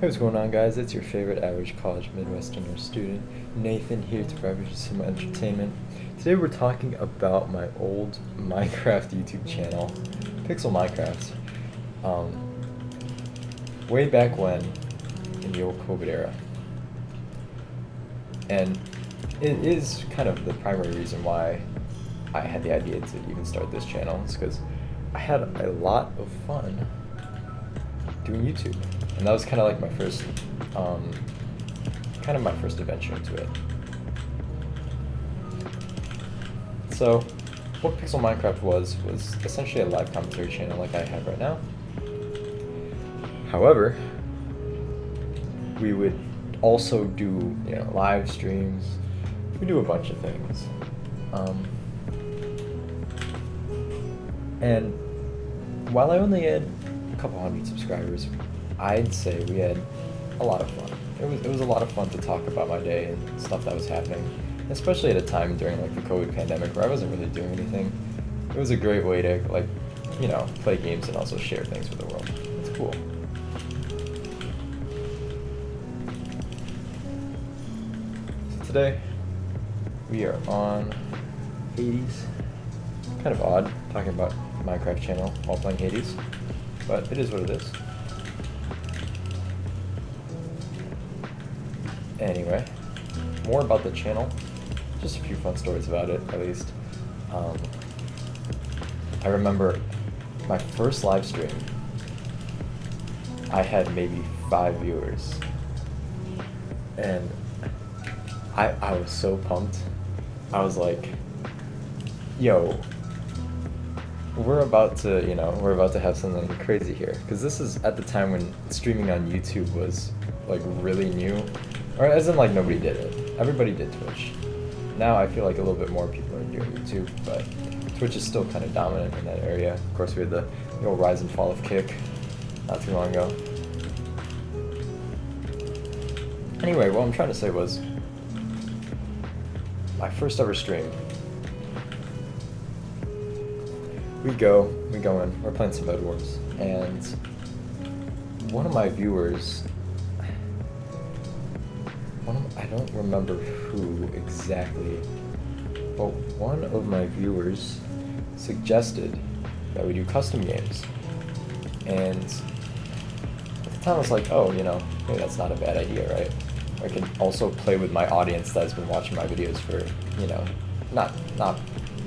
Hey, what's going on, guys? It's your favorite average college Midwesterner student, Nathan, here to provide you some entertainment. Today we're talking about my old Minecraft YouTube channel, Pixel Minecraft. Um, Way back when, in the old COVID era. And it is kind of the primary reason why I had the idea to even start this channel. It's because I had a lot of fun doing YouTube, and that was kind of like my first, my first adventure into it. So, what Pixel Minecraft was essentially a live commentary channel like I have right now. However, we would also do, live streams. We do a bunch of things, and while I only had a couple hundred subscribers, I'd say we had a lot of fun. It was a lot of fun to talk about my day and stuff that was happening, especially at a time during like the COVID pandemic where I wasn't really doing anything. It was a great way to play games and also share things with the world. It's cool. So today we are on Hades. Kind of odd talking about Minecraft channel while playing Hades, but it is what it is. Anyway, more about the channel, just a few fun stories about it, at least. I remember my first live stream, I had maybe 5 viewers, and I was so pumped. I was like, yo, we're about to have something crazy here, because this is at the time when streaming on YouTube was like really new, or as in like nobody did it. Everybody did Twitch. Now I feel like a little bit more people are doing YouTube, but Twitch is still kind of dominant in that area. Of course, we had the old rise and fall of Kick not too long ago. Anyway, what I'm trying to say was, my first ever stream, we go in, we're playing some Bed Wars, and one of my viewers, I don't remember who exactly, but one of my viewers suggested that we do custom games, and at the time I was like, oh, maybe that's not a bad idea, right? I could also play with my audience that's been watching my videos for, not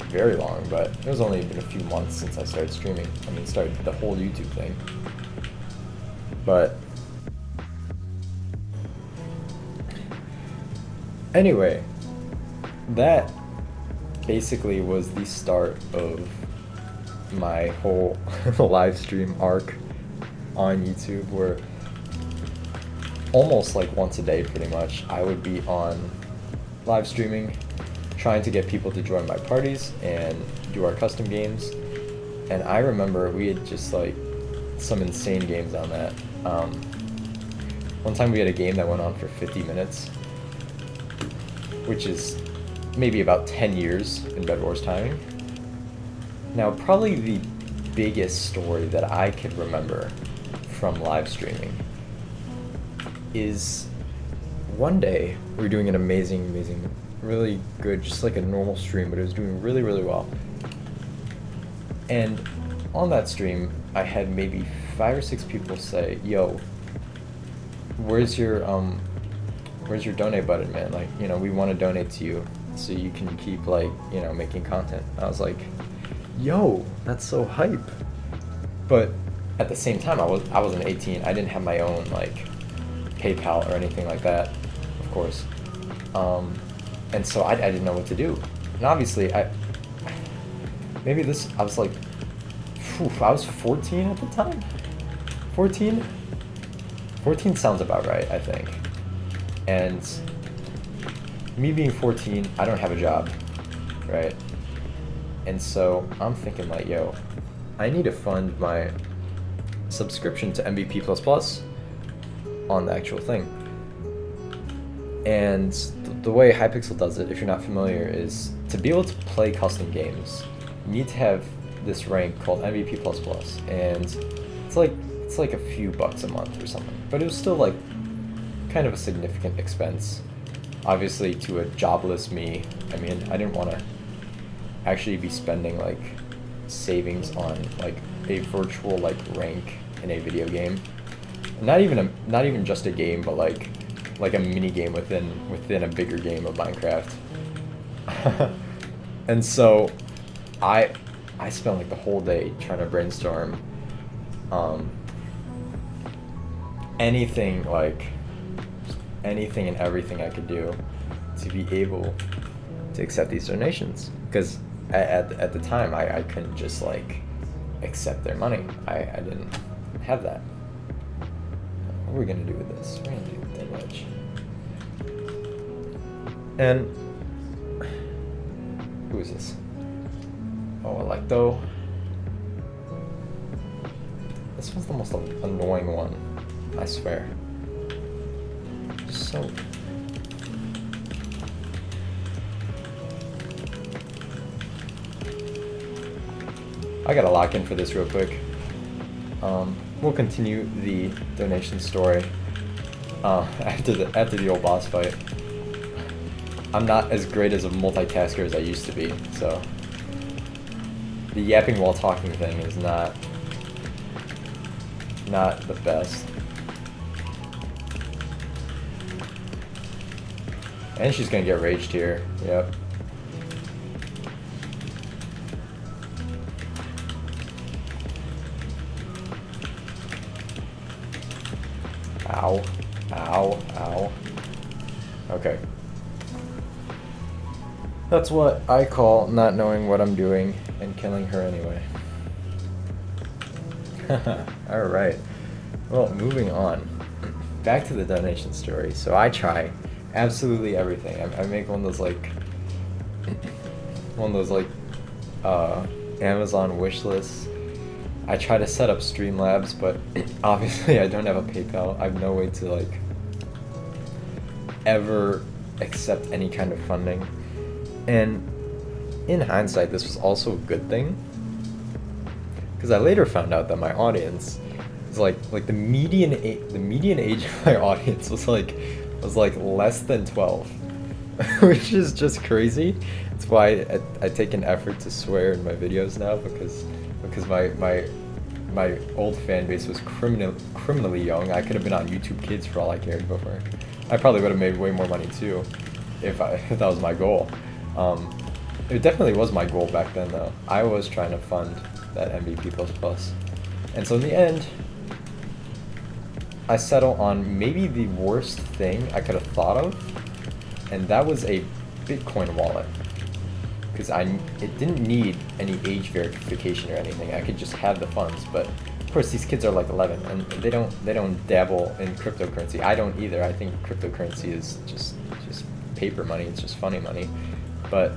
very long, but it was only been a few months since I started streaming. Started the whole YouTube thing. But anyway, that basically was the start of my whole live stream arc on YouTube, where almost like once a day pretty much I would be on live streaming, trying to get people to join my parties and do our custom games. And I remember we had just like some insane games on that. One time we had a game that went on for 50 minutes, which is maybe about 10 years in Bed Wars timing. Now, probably the biggest story that I could remember from live streaming is one day we were doing an amazing, really good, just like a normal stream, but it was doing really, really well. And on that stream, I had maybe 5 or 6 people say, yo, where's your donate button, man? Like, we want to donate to you so you can keep making content. I was like, yo, that's so hype. But at the same time, I wasn't 18. I didn't have my own PayPal or anything like that, of course. And so I didn't know what to do. And obviously, I was like, I was 14 at the time? 14? 14 sounds about right, I think. And me being 14, I don't have a job, right? And so I'm thinking like, yo, I need to fund my subscription to MVP++ on the actual thing. And the way Hypixel does it, if you're not familiar, is to be able to play custom games, you need to have this rank called MVP++, and it's it's like a few bucks a month or something, but it was still like kind of a significant expense. Obviously, to a jobless me, I mean, I didn't want to actually be spending like savings on like a virtual like rank in a video game. Not even just a game, but like a mini game within a bigger game of Minecraft. And so I spent like the whole day trying to brainstorm anything and everything I could do to be able to accept these donations, because at the time I couldn't just like accept their money. I didn't have that. What are we gonna do with this? We're gonna do that much. And who is this? Oh, Electo. This one's the most annoying one, I swear. So I gotta lock in for this real quick. We'll continue the donation story after the old boss fight. I'm not as great as a multitasker as I used to be, so the yapping while talking thing is not the best. And she's gonna get raged here. Yep. Ow. Ow. Ow. Okay. That's what I call not knowing what I'm doing and killing her anyway. Alright. Well, moving on. Back to the donation story. So I try absolutely everything. I make one of those Amazon wish lists. I try to set up Streamlabs, but obviously I don't have a PayPal. I have no way to like ever accept any kind of funding. And in hindsight, this was also a good thing, because I later found out that my audience was like the median age of my audience was like less than 12, which is just crazy. It's why I take an effort to swear in my videos now, because my old fan base was criminally young. I could have been on YouTube Kids for all I cared before. I probably would have made way more money too if that was my goal. It definitely was my goal back then though. I was trying to fund that MVP++. And so in the end, I settle on maybe the worst thing I could have thought of, and that was a Bitcoin wallet. Because it didn't need any age verification or anything. I could just have the funds, but of course these kids are like 11 and they don't dabble in cryptocurrency. I don't either. I think cryptocurrency is just paper money. It's just funny money. But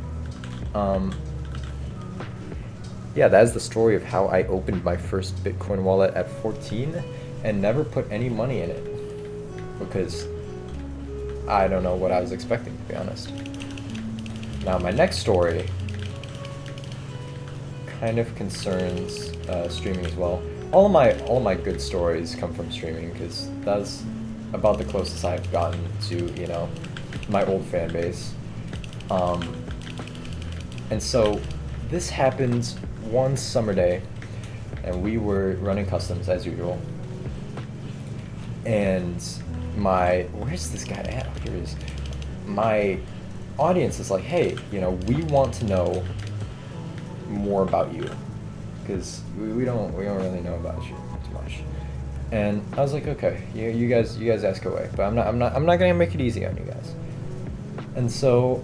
yeah, that is the story of how I opened my first Bitcoin wallet at 14 and never put any money in it, because I don't know what I was expecting, to be honest. Now my next story kind of concerns streaming as well. All of my good stories come from streaming, because that's about the closest I've gotten to, you know, my old fan base. And so this happened one summer day, and we were running customs as usual. And where's this guy at? Oh, here he is. My audience is like, hey, you know, we want to know more about you, because we don't really know about you too much. And I was like, okay, you guys ask away, but I'm not gonna make it easy on you guys. And so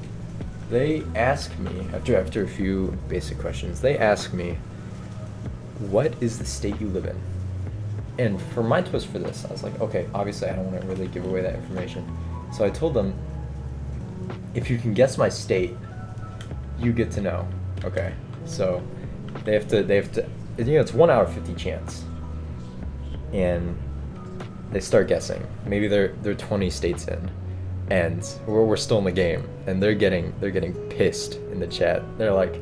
they asked me, after a few basic questions, they asked me, what is the state you live in? And for my twist for this, I was like, okay, obviously I don't want to really give away that information. So I told them, if you can guess my state, you get to know. Okay, so they have to, you know, it's 1 out of 50 chance. And they start guessing. Maybe they're 20 states in, and we're still in the game, and they're getting pissed in the chat. They're like,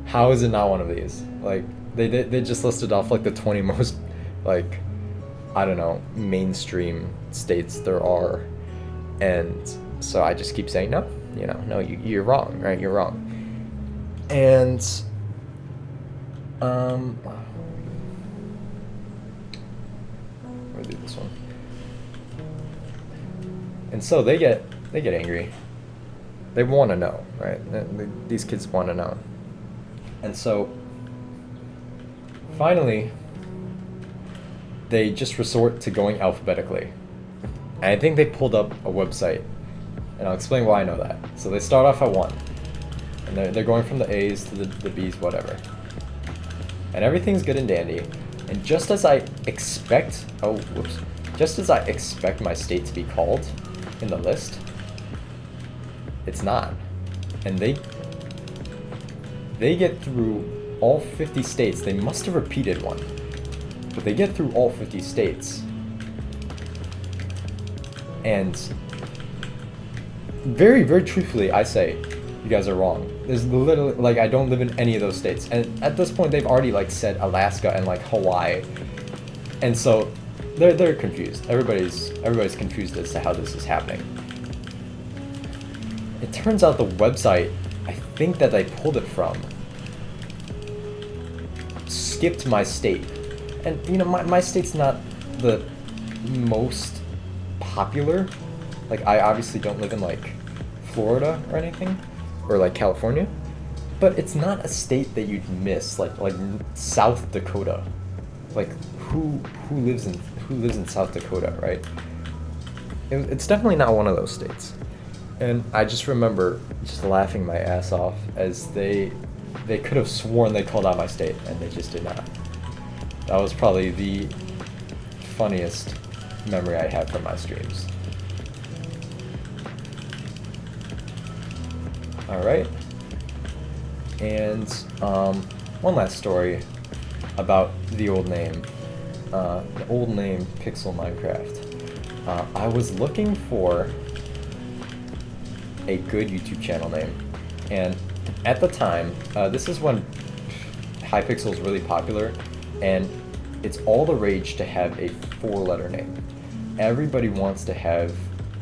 how is it not one of these? Like they just listed off like the 20 most like I don't know, mainstream states there are. And so I just keep saying, no, no, you're wrong, right? You're wrong. And I'll do this one. And so they get angry. They want to know, right? These kids want to know. And so finally, they just resort to going alphabetically. And I think they pulled up a website, and I'll explain why I know that. So they start off at 1, and they're going from the A's to the B's, whatever. And everything's good and dandy. And just as I expect, just as I expect my state to be called in the list, it's not. And they get through all 50 states. They must have repeated one, but they get through all 50 states. And very, very truthfully, I say, you guys are wrong. There's literally, like, I don't live in any of those states. And at this point, they've already, like, said Alaska and, like, Hawaii. And so they're confused. Everybody's confused as to how this is happening. It turns out the website, I think that they pulled it from, skipped my state. And, my state's not the most popular. Like, I obviously don't live in, like, Florida or anything, or, like, California. But it's not a state that you'd miss, like South Dakota. Like, who lives in South Dakota, right? It's definitely not one of those states. And I just remember just laughing my ass off as they could have sworn they called out my state, and they just did not. That was probably the funniest memory I have from my streams. Alright. And one last story about the old name. The old name Pixel Minecraft. I was looking for a good YouTube channel name, and at the time, this is when Hypixel is really popular, and it's all the rage to have a 4-letter name. Everybody wants to have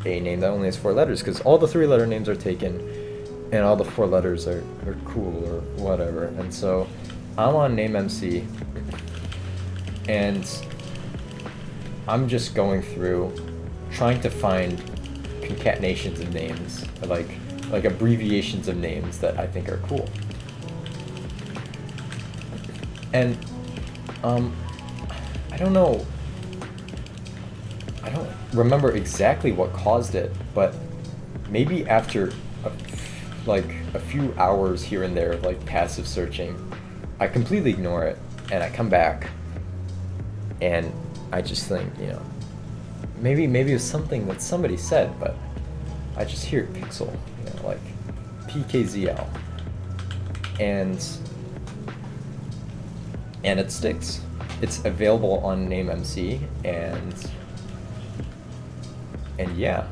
a name that only has 4 letters, because all the 3-letter names are taken, and all the 4 letters are cool or whatever. And so I'm on NameMC, and I'm just going through trying to find concatenations of names, like abbreviations of names that I think are cool. And I don't know, I don't remember exactly what caused it, but maybe after a few hours here and there of like passive searching, I completely ignore it, and I come back and I just think, maybe it was something that somebody said, but I just hear Pixel, like pkzl, and it sticks. It's available on NameMC, and yeah,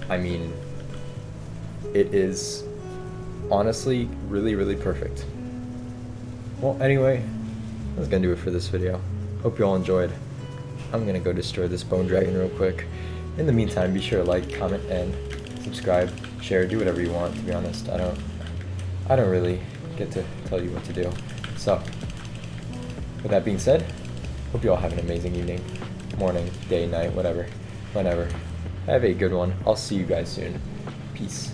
I mean, it is honestly really, really perfect. Well, anyway, that's gonna do it for this video. Hope you all enjoyed. I'm gonna go destroy this bone dragon real quick. In the meantime, be sure to like, comment, and subscribe, share, do whatever you want. To be honest, I don't really get to tell you what to do. So, with that being said, hope you all have an amazing evening, morning, day, night, whatever, whenever. Have a good one. I'll see you guys soon. Peace.